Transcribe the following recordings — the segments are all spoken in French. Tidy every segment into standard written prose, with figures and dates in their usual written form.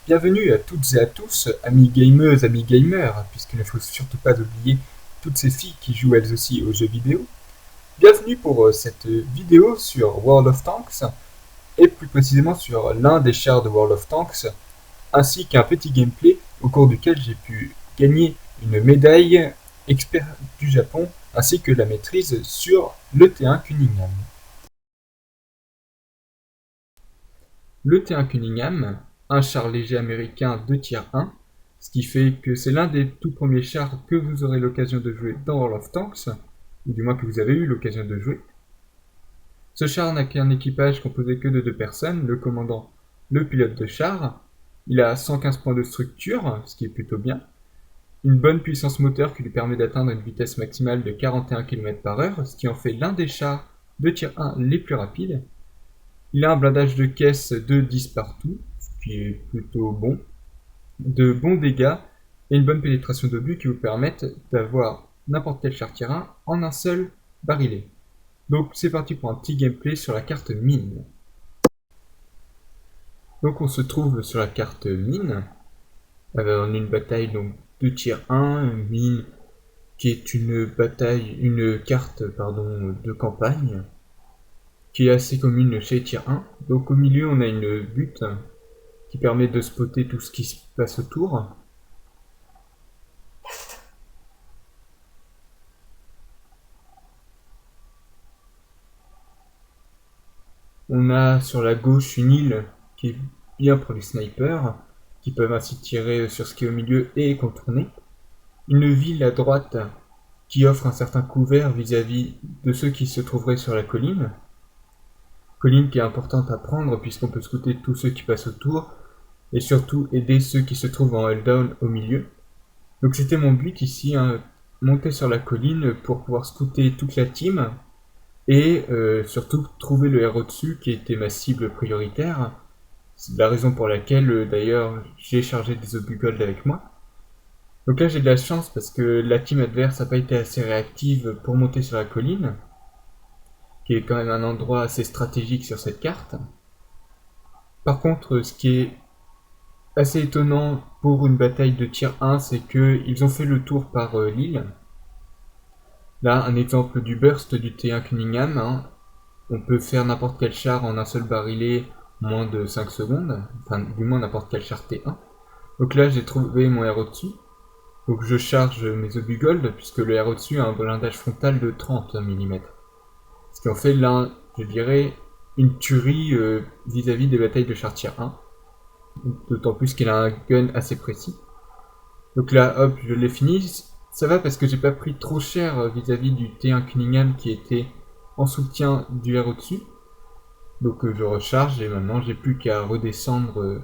Bienvenue à toutes et à tous, amis gameuses, amis gamers, puisqu'il ne faut surtout pas oublier toutes ces filles qui jouent elles aussi aux jeux vidéo. Bienvenue pour cette vidéo sur World of Tanks, et plus précisément sur l'un des chars de World of Tanks, ainsi qu'un petit gameplay au cours duquel j'ai pu gagner une médaille expert du Japon, ainsi que la maîtrise sur le T1 Cunningham. Le T1 Cunningham, un char léger américain de tier 1, ce qui fait que c'est l'un des tout premiers chars que vous aurez l'occasion de jouer dans World of Tanks, ou du moins que vous avez eu l'occasion de jouer. Ce char n'a qu'un équipage composé que de 2 personnes, le commandant, le pilote de char. Il a 115 points de structure, ce qui est plutôt bien, une bonne puissance moteur qui lui permet d'atteindre une vitesse maximale de 41 km/h, ce qui en fait l'un des chars de tier 1 les plus rapides. Il a un blindage de caisse de 10 partout, ce qui est plutôt bon, de bons dégâts et une bonne pénétration d'obus qui vous permettent d'avoir n'importe quel char tier 1 en un seul barillet. Donc c'est parti pour un petit gameplay sur la carte mine. Donc on se trouve sur la carte mine, on a une bataille donc de tier 1, mine qui est une carte de campagne, qui est assez commune chez tier 1. Donc au milieu on a une butte qui permet de spotter tout ce qui se passe autour. On a sur la gauche une île qui est bien pour les snipers, qui peuvent ainsi tirer sur ce qui est au milieu et contourner. Une ville à droite qui offre un certain couvert vis-à-vis de ceux qui se trouveraient sur la colline. Colline qui est importante à prendre puisqu'on peut scouter tous ceux qui passent autour et surtout aider ceux qui se trouvent en hold-down au milieu. Donc c'était mon but ici, monter sur la colline pour pouvoir scouter toute la team et surtout trouver le héros dessus qui était ma cible prioritaire. C'est la raison pour laquelle d'ailleurs j'ai chargé des obus gold avec moi. Donc là j'ai de la chance parce que la team adverse n'a pas été assez réactive pour monter sur la colline, qui est quand même un endroit assez stratégique sur cette carte. Par contre, ce qui est assez étonnant pour une bataille de tier 1, c'est qu'ils ont fait le tour par l'île. Là, un exemple du burst du T1 Cunningham. On peut faire n'importe quel char en un seul barillet en moins de 5 secondes. Enfin, du moins n'importe quel char T1. Donc là, j'ai trouvé mon héros dessus. Donc je charge mes obus gold, puisque le héros dessus a un blindage frontal de 30 mm. Ce qui en fait là, je dirais, une tuerie vis-à-vis des batailles de char tier 1. D'autant plus qu'il a un gun assez précis. Donc là, hop, je l'ai fini. Ça va parce que j'ai pas pris trop cher vis-à-vis du T1 Cunningham qui était en soutien du héros dessus. Donc je recharge et maintenant j'ai plus qu'à redescendre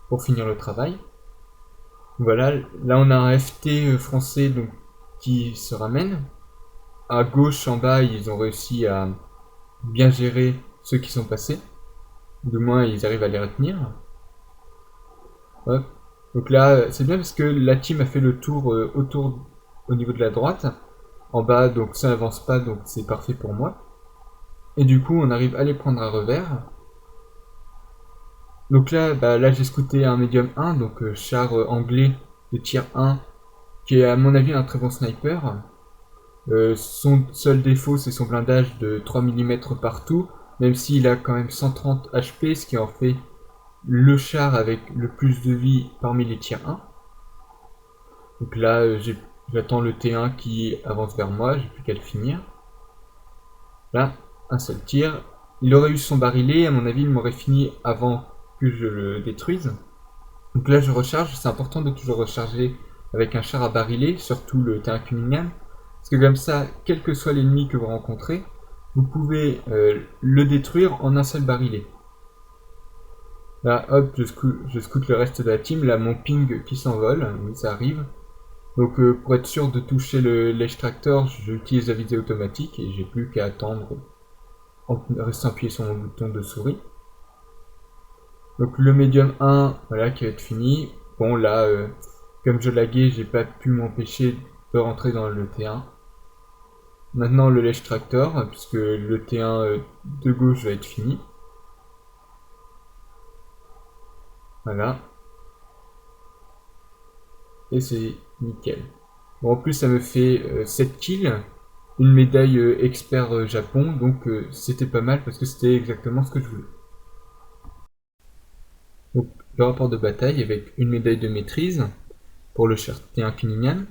pour finir le travail. Voilà, là on a un FT français donc, qui se ramène. À gauche, en bas, ils ont réussi à bien gérer ceux qui sont passés. Du moins, ils arrivent à les retenir. Hop. Donc là, c'est bien parce que la team a fait le tour autour au niveau de la droite. En bas, donc ça n'avance pas, donc c'est parfait pour moi. Et du coup, on arrive à les prendre à revers. Donc là, là j'ai scouté un médium 1, donc char anglais de tier 1, qui est à mon avis un très bon sniper. Son seul défaut, c'est son blindage de 3 mm partout, même s'il a quand même 130 HP, ce qui en fait le char avec le plus de vie parmi les tiers 1. Donc là, j'attends le T1 qui avance vers moi, j'ai plus qu'à le finir. Là, un seul tir. Il aurait eu son barillet, à mon avis, il m'aurait fini avant que je le détruise. Donc là, je recharge, c'est important de toujours recharger avec un char à barillet, surtout le T1 Cunningham. Parce que comme ça, quel que soit l'ennemi que vous rencontrez, vous pouvez le détruire en un seul barillet. Là, hop, je scoute le reste de la team. Là, mon ping qui s'envole, oui, ça arrive. Donc, pour être sûr de toucher l'extracteur, j'utilise la visée automatique et j'ai plus qu'à attendre en restant appuyé sur mon bouton de souris. Donc, le médium 1, voilà, qui va être fini. Bon, là, comme je laguais, j'ai pas pu m'empêcher de rentrer dans le T1. Maintenant, le l'extracteur, puisque le T1 de gauche va être fini. Voilà. et c'est nickel. Bon, en plus ça me fait 7 kills, une médaille expert Japon, donc c'était pas mal parce que c'était exactement ce que je voulais. Donc le rapport de bataille avec une médaille de maîtrise pour le Shartian Kuningan,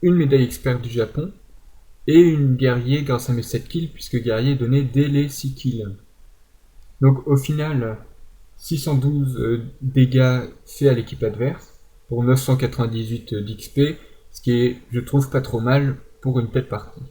une médaille expert du Japon, et une guerrier grâce à mes 7 kills, puisque guerrier donnait dès les 6 kills. Donc au final, 612 dégâts faits à l'équipe adverse, pour 998 d'XP, ce qui est, je trouve, pas trop mal pour une telle partie.